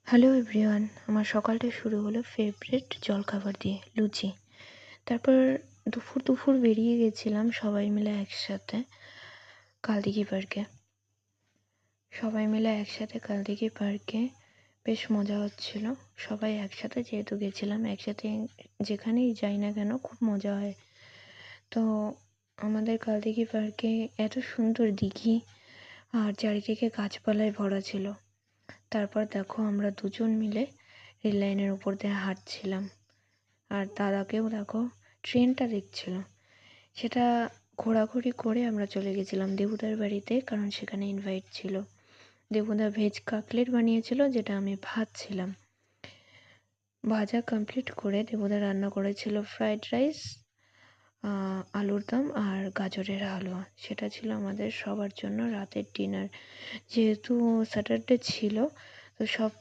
Hello everyone, আমার সকালটা শুরু হলো ফেভারিট জলখাবার দিয়ে, লুচি। তারপর দুপুর দুপুর বেরিয়ে গেছিলাম সবাই মিলে একসাথে কালদিঘি পার্কে। কালদিঘি পার্কে বেশ মজা হচ্ছিল। সবাই একসাথে যেহেতু গেছিলাম, একসাথে যেখানেই যাই না কেন খুব মজা হয়। তো আমাদের কালদিঘি পার্কে এত সুন্দর দিঘি আর চারিদিকে গাছপালায় ভরা ছিল। তারপর দেখো আমরা দুজন মিলে রেল লাইনের উপর দিয়ে হাঁটছিলাম, আর দাদাকেও দেখো ট্রেনটা দেখছিল। সেটা ঘোরাঘুরি করে আমরা চলে গেছিলাম দেবুদার বাড়িতে, কারণ সেখানে ইনভাইট ছিল। দেবুদা ভেজ কাটলেট বানিয়েছিল, যেটা আমি ভাজছিলাম। ভাজা কমপ্লিট করে দেবুদা রান্না করেছিল ফ্রাইড রাইস, আলুর দম আর গাজরের হালুয়া। সেটা ছিল আমাদের সবার জন্য রাতের ডিনার। যেহেতু স্যাটারডে ছিল, তো সব